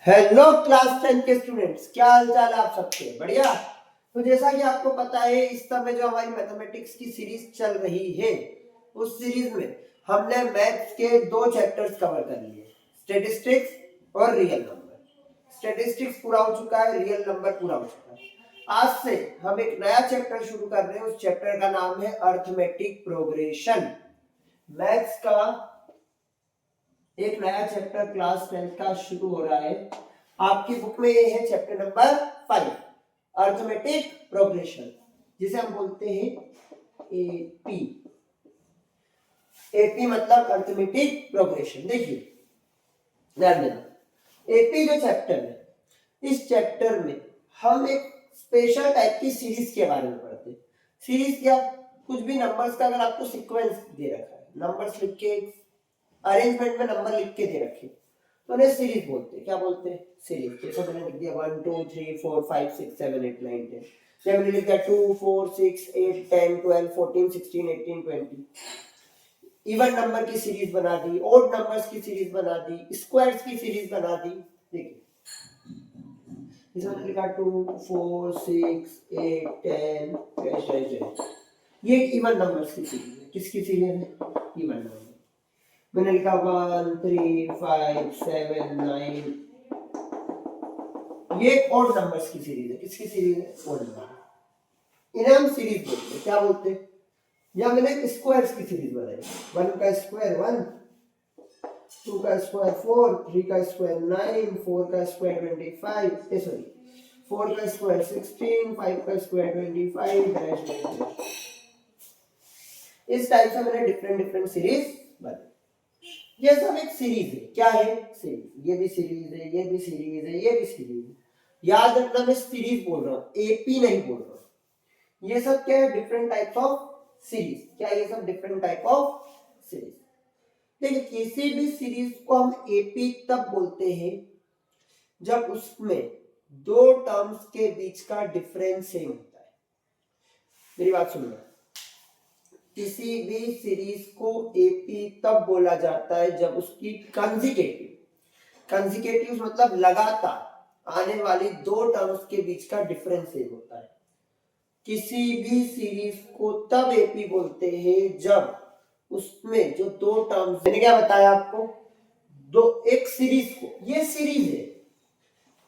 Hello class 10 के students, क्या हाल चाल है आप सबके? बढ़िया। तो जैसा कि आपको पता है, इस समय जो हमारी मैथमेटिक्स की सीरीज चल रही है, उस सीरीज में हमने मैथ्स के दो चैप्टर्स कवर कर लिए, स्टैटिस्टिक्स और रियल नंबर। स्टैटिस्टिक्स पूरा हो चुका है, रियल नंबर पूरा हो चुका है। आज से हम एक नया चैप्टर शुरू कर रहे हैं। उस चैप्टर का नाम है अर्थमेटिक प्रोग्रेशन। मैथ्स का एक नया चैप्टर क्लास 10 का शुरू हो रहा है। आपकी बुक में ये है चैप्टर नंबर 5, अर्थमेटिक प्रोग्रेशन, जिसे हम बोलते हैं एपी। एपी मतलब अर्थमेटिक प्रोग्रेशन। देखिए, ध्यान देना, एपी जो चैप्टर है, इस चैप्टर में हम एक स्पेशल टाइप की सीरीज के बारे में पढ़ते हैं। सीरीज क्या? कुछ भी नंबर्स का अगर आपको सीक्वेंस दे रखा है, नंबर्स लिख के अरेंजमेंट में नंबर लिख के दे रखे, तो उन्हें सीरीज बोलते हैं। क्या बोलते हैं? सीरीज। जैसे मैंने लिख दिया 1 2 3 4 5 6 7 8 9 10, या मैंने लिख दिया 2 4 6 8 10 12 14 16 18 20। इवन नंबर की सीरीज बना दी, ऑड नंबर्स की सीरीज बना दी, स्क्वायर्स की सीरीज बना दी। देखिए, इसमें मैंने लिखा 2 4 6 8 10 ये इवन नंबर्स की सीरीज है। किसकी सीरीज है? Even number. मैंने लिखा 1 3 5 7 9, ये ऑड नंबर्स की सीरीज है। किसकी सीरीज है? Odd number. इन्हें हम सीरीज बोलते हैं। क्या बोलते हैं? या मैंने एक स्क्वायर्स की सीरीज बनाई, 1 का स्क्वायर 1, 2 का स्क्वायर 4, 3 का स्क्वायर 9, 4 का स्क्वायर 25, सॉरी 4 का स्क्वायर 16, 5 का स्क्वायर 25 डैश डैश। इस टाइप से मैंने डिफरेंट सीरीज बनाई। ये सब एक सीरीज है। क्या है? सीरीज। ये भी सीरीज है, ये भी सीरीज है, ये भी सीरीज है। याद रखना, मैं सीरीज बोल रहा हूँ, एपी नहीं बोल रहा हूँ। ये सब क्या है? Different types of series. क्या ये सब डिफरेंट टाइप ऑफ सीरीज? देखिए, किसी भी सीरीज को हम एपी तब बोलते हैं जब उसमें दो टर्म्स के बीच का डिफरेंस सेम होता है। मेरी बात सुनना, किसी भी सीरीज को एपी तब बोला जाता है जब उसकी कंजिकेटिव मतलब लगातार आने वाली दो टर्म्स के बीच का डिफरेंस सेम होता है। किसी भी सीरीज को तब एपी बोलते हैं जब उसमें जो दो टर्म्स, मैंने क्या बताया आपको, दो एक सीरीज को, ये सीरीज है।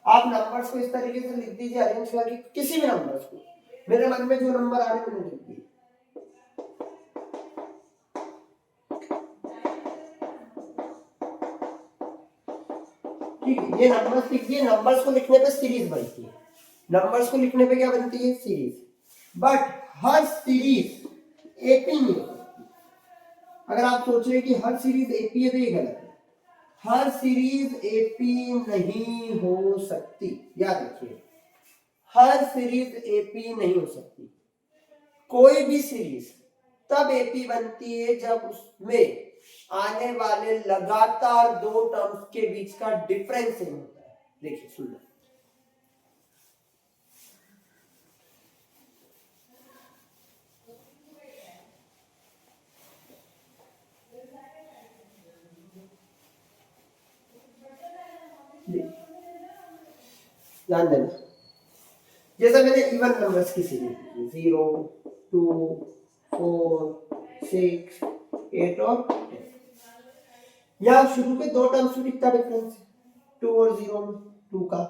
आप नंबर्स को इस तरीके से लिख दीजिए, अरेंज करके किसी भी नंबर्स को, मेरे मन में जो नंबर आ रहे हैं मैंने लिख दिए। ठीक है, ये नंबर्स लिख दिए। नंबर्स को लिखने पे सीरीज बनती है। नंबर्स को लिखने पे क्या बनती है? Series. But her series AP नहीं हो सकती। अगर आप सोच रहे कि हर सीरीज एपी है तो ये गलत है। हर सीरीज एपी नहीं हो सकती, याद रखिए, हर सीरीज एपी नहीं हो सकती। कोई भी सीरीज तब एपी बनती है जब उसमें आने वाले लगातार दो टर्म्स के बीच का डिफरेंस सेम होता है। देखिए, सुन ध्यान देना। जैसा मैंने इवन नंबर्स की सीरीज 0 2 4 6 8 और 10, यहां शुरू के दो टर्म्स में कितना डिफरेंस है? 2 और 0 में 2 का,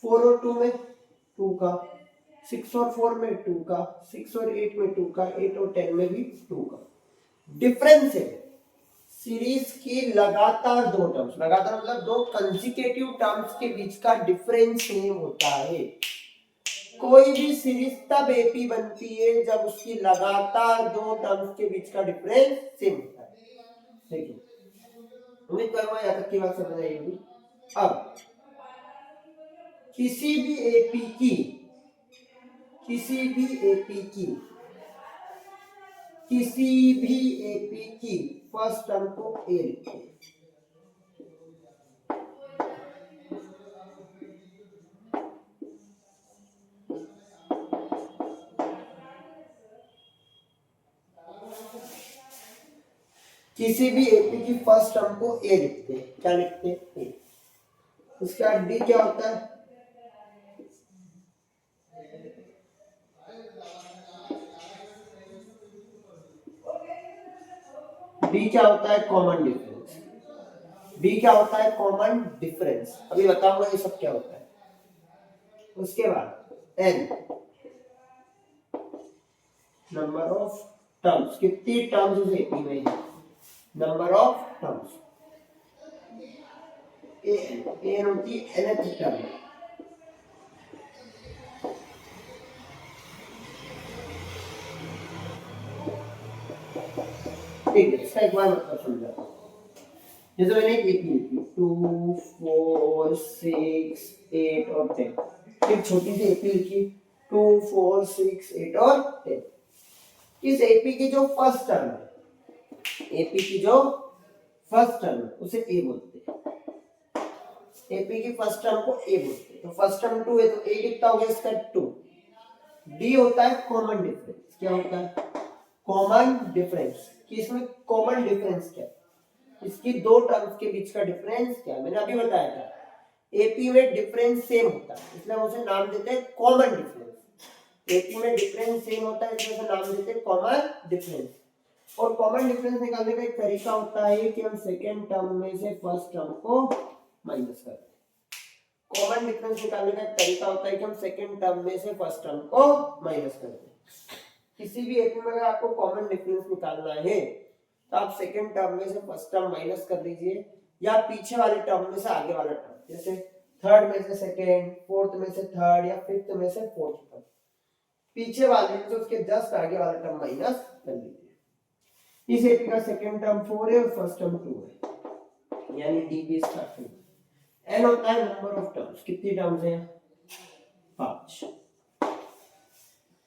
4 और 2 में 2 का, 6 और 4 में 2 का, 6 और 8 में 2 का, 8 और 10 में भी 2 का डिफरेंस है। सीरीज की लगातार दो टर्म्स, लगातार मतलब दो कंसेक्यूटिव टर्म्स के बीच का डिफरेंस सेम होता है। कोई भी सीरीज तब एपी बनती है जब उसकी लगातार दो टर्म्स के बीच का डिफरेंस सेम होता है। देखिए, उम्मीद करूंगा यहाँ तक की बात समझ आई होगी। अब किसी भी एपी की किसी भी एपी की किसी भी एपी की फर्स्ट टर्म को ए लिखते हैं। किसी भी एपी की फर्स्ट टर्म को ए लिखते हैं। क्या लिखते हैं? ए। उसके बाद डी क्या होता है, डी क्या होता है कॉमन डिफरेंस, डी क्या होता है कॉमन डिफरेंस, अभी बताऊंगा ये सब क्या होता है। उसके बाद एन नंबर ऑफ टर्म्स, कितनी टर्म्स उस एपी में है, नंबर ऑफ टर्म्स, एन होती है nth टर्म। ठीक है, इसका एक बार मतलब समझा, जैसे मैंने एक एपी लिखी 2 4 6 8 और 10, एक छोटी सी एपी लिखी 2 4 6 8 और 10। इस एपी की जो फर्स्ट टर्म है, एपी की जो फर्स्ट टर्म है उसे ए बोलते हैं, एपी की फर्स्ट टर्म को ए बोलते हैं। तो फर्स्ट टर्म 2 है तो ए कितना हो गया इसका 2। डी होता है कॉमन डिफरेंस, क्या होता है कॉमन डिफरेंस, कि इसमें कॉमन डिफरेंस क्या है, इसकी दो टर्म्स के बीच का डिफरेंस क्या है, मैंने अभी बताया था एपी में डिफरेंस सेम होता है इसलिए हम उसे नाम देते हैं कॉमन डिफरेंस, एपी में डिफरेंस सेम होता है इसलिए उसे नाम देते हैं कॉमन डिफरेंस। और कॉमन डिफरेंस निकालने का एक तरीका होता है कि हम सेकेंड टर्म में से फर्स्ट टर्म को माइनस करते हैं, कॉमन डिफरेंस निकालने का एक तरीका होता है कि हम सेकेंड टर्म में से फर्स्ट टर्म को माइनस करते हैं। किसी भी एपी में अगर आपको कॉमन डिफरेंस निकालना है तो आप सेकेंड टर्म में से फर्स्ट टर्म माइनस कर लीजिए या पीछे वाले टर्म में से आगे वाला टर्म, जैसे थर्ड में से सेकेंड, फोर्थ में से थर्ड या फिफ्थ में से फोर्थ टर्म, पीछे वाले में से उसके जस्ट आगे वाला टर्म माइनस कर लीजिए। इस एपी का सेकेंड टर्म 4 है और फर्स्ट टर्म 2 है, यानी डी बी इसका 2। एन होता है नंबर ऑफ टर्म्स, कितनी टर्म्स हैं 5।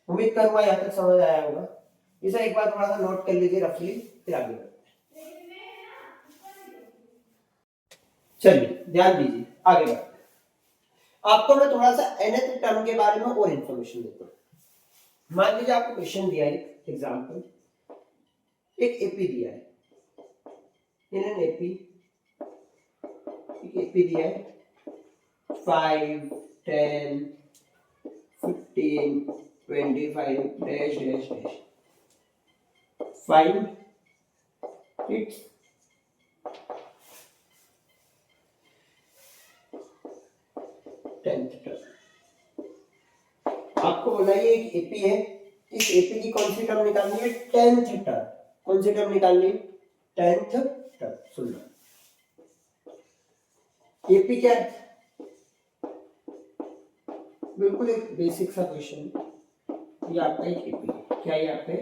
उम्मीद करूंगा यहाँ तक समझ आया होगा, इसे एक बार थोड़ा सा नोट कर लीजिए रफली, फिर आगे बढ़ते हैं। चलिए ध्यान दीजिए आगे बढ़ते हैं। आपको मैं थोड़ा सा nth टर्म के बारे में और इंफॉर्मेशन देता हूँ। मान लीजिए आपको क्वेश्चन दिया है, एग्जाम्पल एक एपी दिया है, इन एन एपी एक एपी दिया है 5 10 15 25 dash dash dash, find its tenth term. आपको बोला ये एक एपी है, इस एपी की कौन सी टर्म निकालनी है, टेंथ टर्म। कौन सी टर्म निकालनी है, टेंथ टर्म। सुनना, एपी क्या है, बिल्कुल एक बेसिक सा क्वेश्चन, ये आपका एक एपी है, क्या ये आपका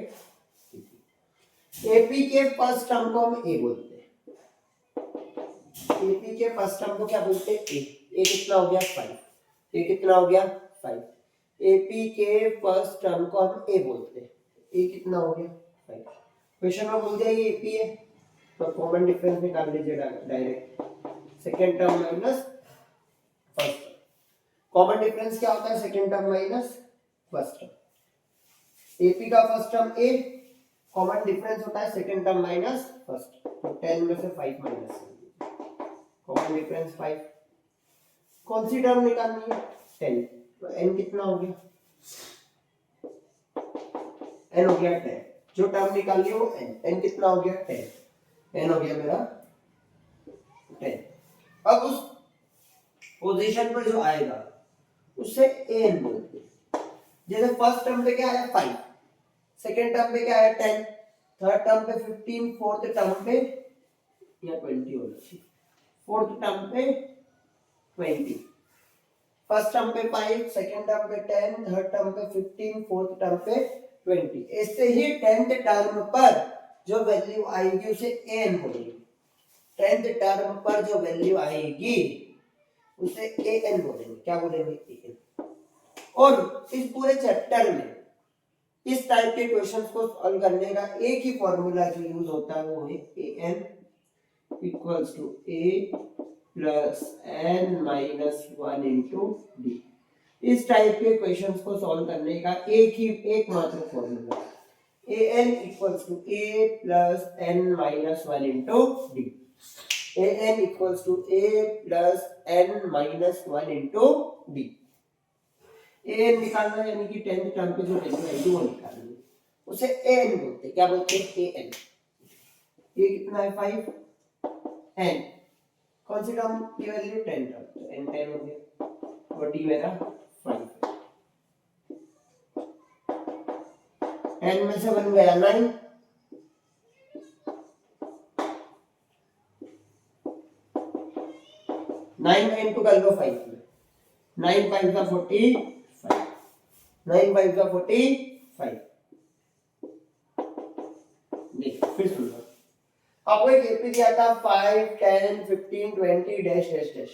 एपी के फर्स्ट टर्म को हम ए बोलते हैं, एपी के फर्स्ट टर्म को क्या बोलते हैं ए। ए कितना हो गया 5, ए कितना हो गया 5, एपी के फर्स्ट टर्म को हम ए बोलते हैं, ए कितना हो गया 5। क्वेश्चन में बोल दिया ये एपी है तो कॉमन डिफरेंस निकाल लीजिए direct, second term minus first term. Common difference क्या होता है, second term minus first term. AP का फर्स्ट टर्म ए, कॉमन डिफरेंस होता है सेकंड टर्म माइनस फर्स्ट, तो 10 में से 5 माइनस, कॉमन डिफरेंस 5। कौन सी टर्म निकालनी है 10, तो n कितना हो गया, n हो गया 10, जो टर्म निकालनी है वो n कितना हो गया 10, n हो गया मेरा 10। अब उस पोजीशन पर जो आएगा उससे an बोलते हैं। जैसे फर्स्ट टर्म पे क्या आया 5, सेकेंड टर्म पे क्या आया 10, थर्ड टर्म पे 15, फोर्थ टर्म पे या 20 होना चाहिए, फोर्थ टर्म पे 20, फर्स्ट टर्म पे 5, सेकेंड टर्म पे 10, थर्ड टर्म पे 15, फोर्थ टर्म पे 20। ऐसे ही 10th टर्म पर जो वैल्यू आएगी उसे an बोलेंगे, 10th टर्म पर जो वैल्यू आएगी उसे an बोलेंगे, क्या बोलेंगे an। और इस पूरे चैप्टर में इस टाइप के क्वेश्चंस को सॉल्व करने का एक ही फॉर्मूला जो यूज होता है वो है an equals to a plus n minus 1 into D. इस टाइप के क्वेश्चंस को सॉल्व करने का एक मात्र formula, an equals to a plus n minus 1 into D. A N equals to A plus N minus one into D. A N निकालना है यानी कि 10th टर्म पे जो वैल्यू आएगी वो निकालनी है, उसे ए एन बोलते हैं। क्या बोलते हैं? A N. ये कितना है? 5 एन कौन सी टर्म की वैल्यू? 10 टर्म, तो एन 10 हो गया और डी मेरा 5। एन में से बन गया 9, 9 में इंटू कर लो 5 में, 9 5 का 45, 9 5 का 45। देखो फिर सुन लो, आपको एक एपी दिया था 5 10 15 20 डैश डैश डैश।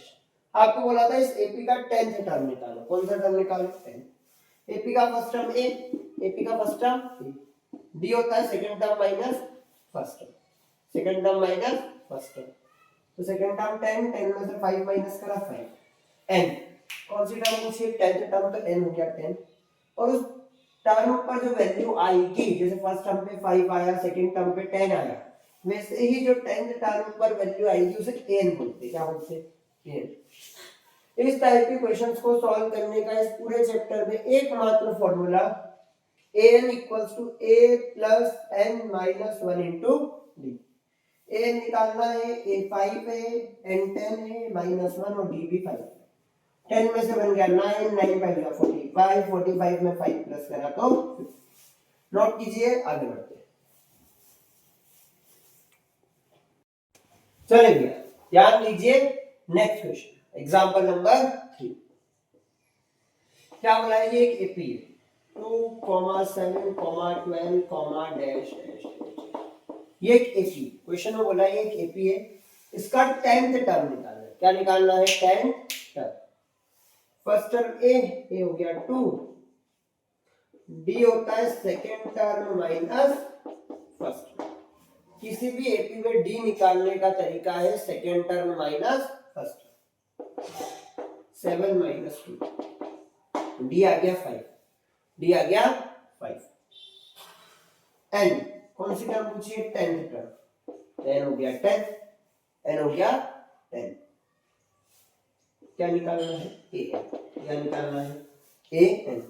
आपको बोला था इस एपी का 10th टर्म निकालो। कौन सा टर्म निकालो? 10। एपी का फर्स्ट टर्म ए, एपी का फर्स्ट टर्म ए, डी होता है second term minus first term, second term minus first term. तो सेकंड टर्म 10, 10 में से 5 माइनस करा 5। एन कौन सी टर्म पूछी? 10th टर्म, तो एन हो गया 10। और उस टर्म पर जो वैल्यू आएगी, जैसे फर्स्ट टर्म पे 5 आया, सेकंड टर्म पे 10 आया, वैसे ही जो 10th टर्म पर वैल्यू आएगी उसे एन बोलते हैं। क्या बोलते हैं? एन। इस टाइप के क्वेश्चंस को सॉल्व करने का इस पूरे चैप्टर में एकमात्र formula n equals to A plus N minus one into D. A निकालना है, ए 5 है, एन 10 है, माइनस 1 और डी भी 5। 10 में से बन गया 9, 9 5 का 45, 45 में 5 प्लस करा तो 50। नोट कीजिए, आगे बढ़ते हैं। चलिए ध्यान दीजिए, नेक्स्ट क्वेश्चन एग्जांपल नंबर 3। क्या बोला है? ये एक एपी है 2, 7, 12, डैश डैश। ये एक एपी, क्वेश्चन में बोला है ये एक एपी है, इसका 10th टर्म निकालना है। क्या निकालना है? 10th term. फर्स्ट टर्म ए हो गया 2, डी होता है second term minus first term. किसी भी एपी में डी निकालने का तरीका है second term minus first term. 7 minus 2, d आ गया 5, डी आ गया 5। एन कौन सी टर्म पूछी है? 10th टर्म, एन हो गया 10, एन हो गया 10। क्या निकालना है? A N. क्या निकालना है? A N.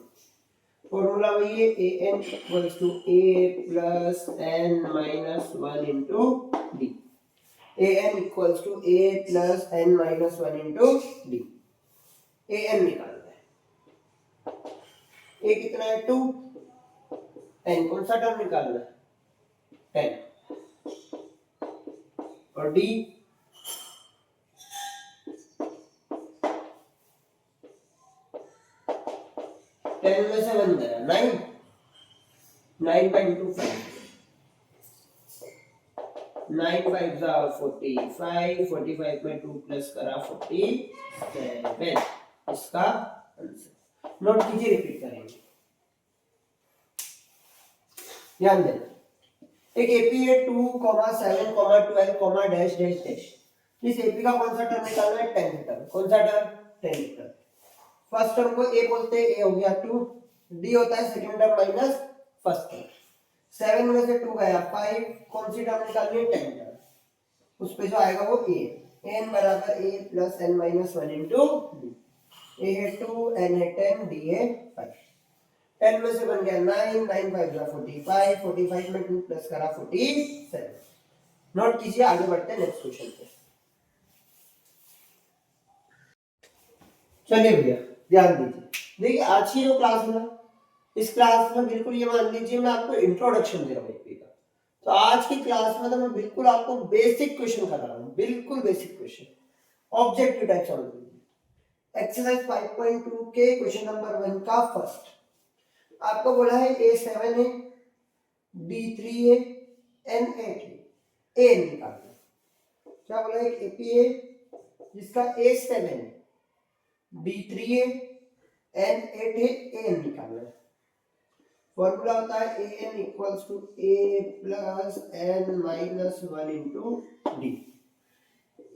फॉर्मूला वही है, A N equals to A plus N minus one into D. A N equals to A plus N minus one into D. A N निकालना है। ए कितना है? 2। एन कौन सा टर्म निकालना है? 10। और डी? टेन में से बन गया 9, 9 का इंटू 5, 9 5 जा 45, 45 में 2 प्लस करा 47। इसका आंसर नोट कीजिए, रिपीट करेंगे। ध्यान देना, एक एपी है 2, 7, 12, डैश डैश डैश। इस एपी का कौन सा टर्म निकालना है? 10th term. कौन सा term? 10th term. First term को ए बोलते हैं, ए हो गया 2, डी होता है second term minus first term. 7 में से 2 गया 5, कौन सी टर्म निकालनी है? 10 टर्म। उस पे जो आएगा वो ए, एन बराबर A plus N minus one into D. A है 2, एन है 10, डी है 5। 10 में से बन गया 9, 9 5 जा 45, 45 में 2 प्लस करा 47। नोट कीजिए, आगे बढ़ते हैं नेक्स्ट क्वेश्चन पे। चलिए भैया ध्यान दीजिए, देखिए आज की जो क्लास है ना, इस क्लास में बिल्कुल ये मान लीजिए मैं आपको इंट्रोडक्शन दे रहा हूँ एपी का। तो आज की क्लास में तो मैं बिल्कुल आपको बेसिक क्वेश्चन करा रहा हूँ, बिल्कुल basic question, objective type solve. Exercise 5.2 के क्वेश्चन नंबर 1 का फर्स्ट आपको बोला है A7 है, D3 है, N8 है, A निकालना। क्या बोला है? एपी है जिसका A7 है, D3 है, N8 है, A निकालना है। फॉर्मूला होता है an equals to a plus n minus one into D.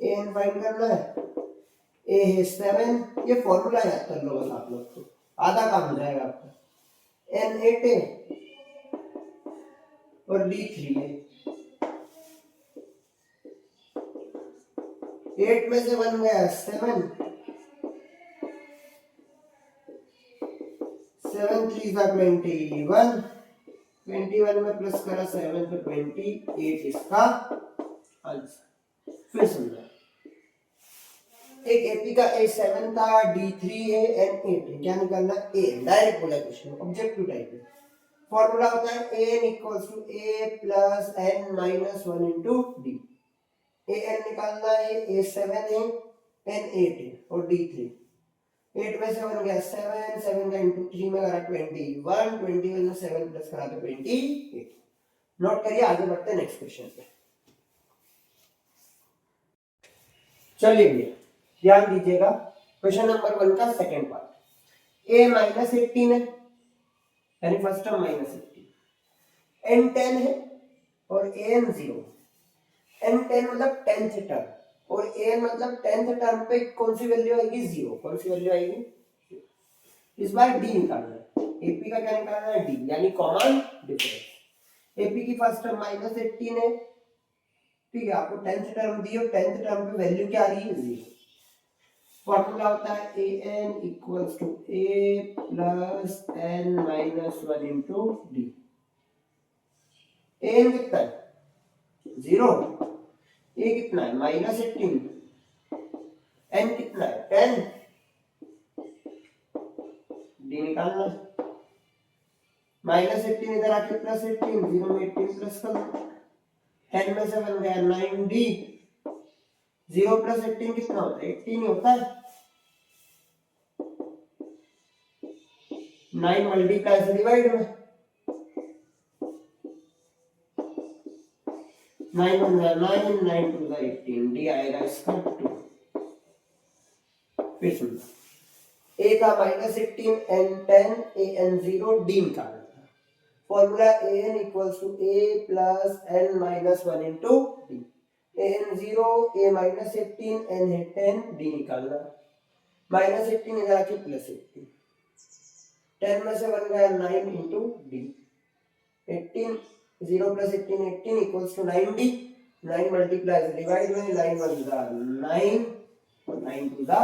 an find करना है, a है 7, ये फॉर्मूला याद कर लो बस आप लोग को, आधा काम हो जाएगा आपका। n 8 है और d 3 है। 8 में से 1 गया 7, 7 3 जा 21, 21 में प्लस करा 7 तो 28 इसका आंसर। फिर समझा, एक एपी का A7 था, D3 है, N8 है, क्या निकालना? A। डायरेक्ट बोला क्वेश्चन, ऑब्जेक्टिव टाइप है। फॉर्मूला होता है an equals to a plus n minus 1 into D. an निकालना है, A7 है, N8 है और D3। 8 में से 1 गया 7, 7 का इंटू 3 में करा 21, 21 में 7 प्लस करा तो 28। नोट करिए, आगे बढ़ते हैं नेक्स्ट क्वेश्चन पे। चलिए ध्यान दीजिएगा, क्वेश्चन नंबर 1 का सेकंड पार्ट। a माइनस 18 है, यानी फर्स्ट टर्म माइनस 18, n 10 है और an 0। n 10 मतलब 10th टर्म और an मतलब 10th टर्म पे कौन सी वैल्यू आएगी? 0। कौन सी वैल्यू आएगी? इस बार d निकालना है। ap का क्या निकालना है? d, यानी कॉमन डिफरेंस। ap की फर्स्ट टर्म माइनस 18 है, ठीक है, आपको 10th टर्म दी और 10th टर्म पे वैल्यू क्या आ रही है? 0। फॉर्मूला होता है an equals to a plus n minus 1 into D. an कितना है? 0। a कितना है? माइनस 18। n कितना है? 10। d निकालना, माइनस 18 इधर आके प्लस 18, 0 में 18 प्लस कर दो, 10 में से बन गया 9d। 0 प्लस 18 कितना होता है? 18 ही होता है। 9 मल्टीप्लाई से डिवाइड में 9 1 जा 9, 9 2 जा 18, डी आएगा इसका 2। फिर सुन, a का minus 18, n 10, a n 0, d निकालना। Formula an equals to a plus n minus 1 into d। an 0, a minus 18, n है 10, d निकालना। माइनस 18 इधर आके प्लस 18, 10 में से 1 गया 9 into D. 18, 0 plus 18, 18 equals to 9d। 9 multiply से डिवाइड में 9 1 जा 9 और 9 2 जा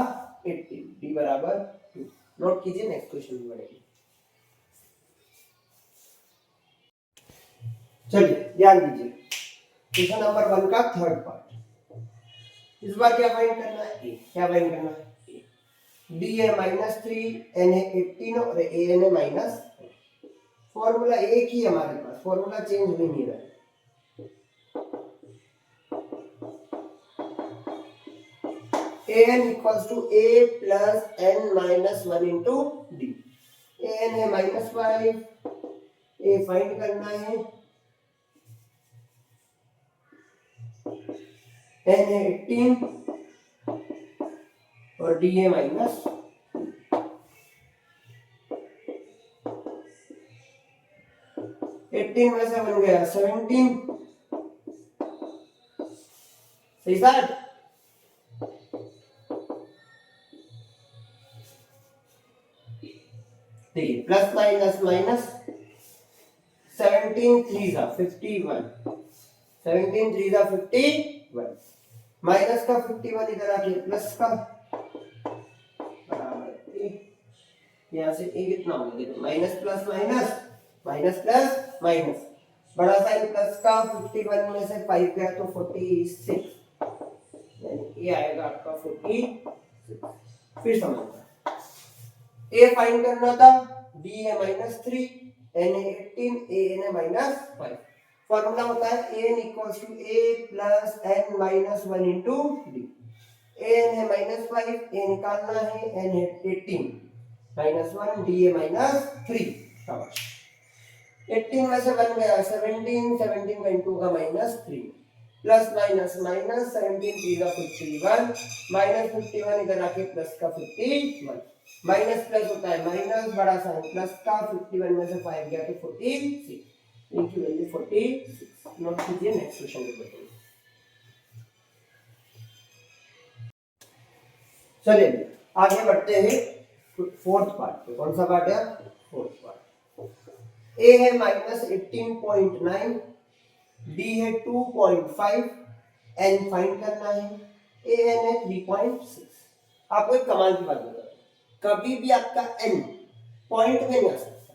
18, d बराबर 2। नोट कीजिए, नेक्स्ट क्वेश्चन में बढ़ेंगे। चलिए ध्यान दीजिए, क्वेश्चन नंबर 1 का थर्ड पार्ट। इस बार क्या फाइंड करना है? a। क्या फाइंड करना है? a। d है -3, n है 18 और a n है माइनस। फॉर्मूला एक ही हमारे पास, फॉर्मूला चेंज हो नहीं रहा है। an equals to a plus n minus 1 into D. an है -5, a फाइंड करना है, n है 18 और d है माइनस। एटीन में से बन गया 17, सही साथ। देखिए प्लस माइनस माइनस, 17 3 जा 51, 17 3 जा 51, माइनस का 51 इधर आके प्लस का बराबर a। यहाँ से a कितना होगा? देखो minus plus minus, minus plus minus, बड़ा साइन प्लस का 51 में से 5 गया तो 46, यानी ये आएगा आपका 46। फिर समझना, a फाइंड करना था, b है -3, n है 18, a n है -5। फॉर्मूला होता है an equals to a plus n minus 1 into D. an है -5, a निकालना है, n है 18 -1, d है -3। शाबाश। 18 में से 1 गया 17, 17 का इंटू का -3, प्लस माइनस माइनस, 17 3 का 51, -51 इधर आके प्लस का 51, माइनस प्लस होता है माइनस, बड़ा साइन प्लस का, 51 में से 5 गया तो 46, इनकी वैल्यू 46। नोट कीजिए, नेक्स्ट क्वेश्चन पे बढ़ते हैं। चलिए आगे बढ़ते हैं फोर्थ पार्ट पे। कौन सा पार्ट है? Fourth part. a है -18.9, d है 2.5, n फाइंड करना है। an है 3.6। आपको एक कमाल की बात बता, कभी भी आपका n पॉइंट में नहीं आ सकता।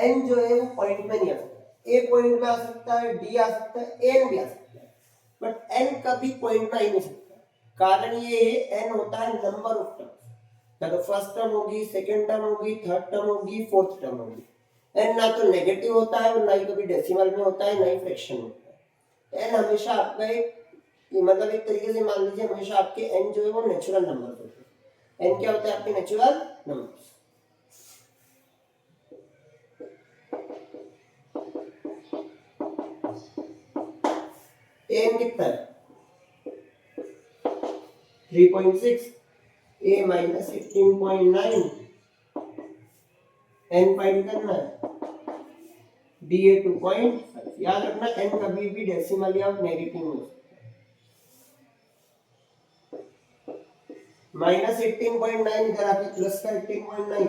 n जो है वो पॉइंट में नहीं आ सकता। a पॉइंट में आ सकता है, d आ सकता है, n भी आ सकता है, बट n कभी पॉइंट में आ ही नहीं सकता। कारण ये है n होता है नंबर ऑफ टर्म्स, या तो फर्स्ट टर्म होगी, सेकंड टर्म होगी, थर्ड टर्म होगी, फोर्थ टर्म होगी। n ना तो नेगेटिव होता है और ना ही कभी डेसिमल में होता है, ना ही फ्रैक्शन में होता है। n हमेशा आपका एक मतलब एक तरीके से मान लीजिए हमेशा आपके n जो है वो नेचुरल नंबर होते हैं। n क्या होता है आपके नेचुरल नंबर्स। n कितना है 3.6, a माइनस 18.9, n फाइंड करना है, d है 2.5। याद रखना n कभी भी डेसिमल या नेगेटिव में हो सकता है। माइनस 18.9 इधर आके प्लस का 18.9,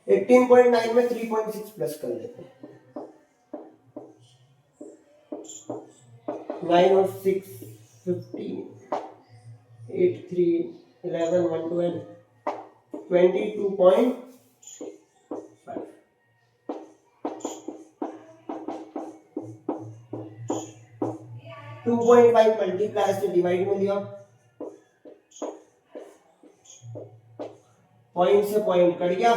18.9 में 3.6 प्लस कर लेते हैं। 9 और 6 15, 8 3 11 1 12 22.5। 2.5 मल्टीप्लाई से डिवाइड में लिया, पॉइंट से पॉइंट कट गया,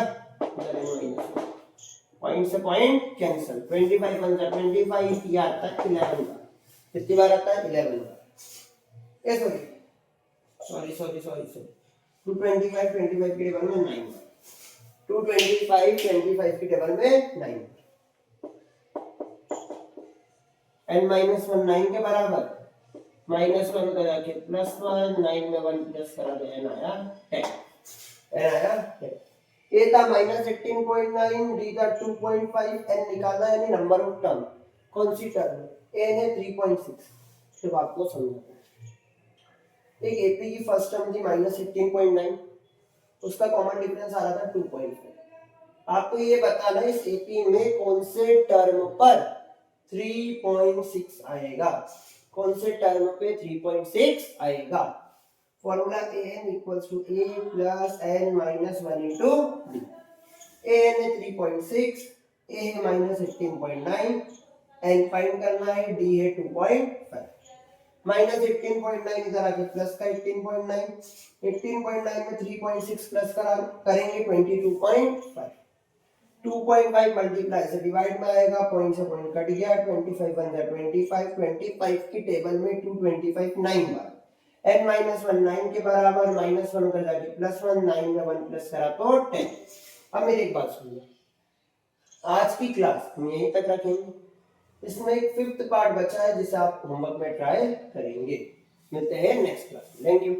पॉइंट से पॉइंट कैंसिल। 25 1 जा 25, ये आता है 11 का। कितनी बार आता है 11 का। ए सॉरी 225 25 के टेबल में 9, 225 25 के टेबल में 9, n माइनस 1 9 के बराबर, माइनस 1 करा के प्लस 1, 9 में 1 प्लस करा तो n आया 10, n आया 10। a था माइनस 18.9, d था 2.5, n निकालना यानी नंबर ऑफ टर्म। कौन सी टर्म n है 3.6। सिर्फ आपको समझना है, एक एपी की फर्स्ट टर्म थी माइनस 18.9, उसका कॉमन डिफरेंस आ रहा था 2.5। आपको ये बताना है इस एपी में कौन से टर्म पर 3.6 आएगा, कौन से टर्म पे 3.6 आएगा। Formula an equals to a plus n minus 1 into d। an है 3.6, a है माइनस 18.9, n फाइंड करना है, d है 2.5। माइनस 18.9 इधर आके प्लस का 18.9, 18.9 में 3.6 प्लस करेंगे 22.5। 2.5 मल्टीप्लाई से डिवाइड में आएगा, पॉइंट से पॉइंट कट गया, 25 1 जा 25, 25 की टेबल में 225 9 बार, n माइनस 1 9 के बराबर, माइनस 1 कर जाके प्लस 1, 9 में 1 प्लस करा तो 10। अब मेरी एक बात सुनिए, आज की क्लास हम यहीं तक रखेंगे। इसमें एक फिफ्थ पार्ट बचा है जिसे आप होमवर्क में ट्राई करेंगे। मिलते हैं नेक्स्ट क्लास। Thank you.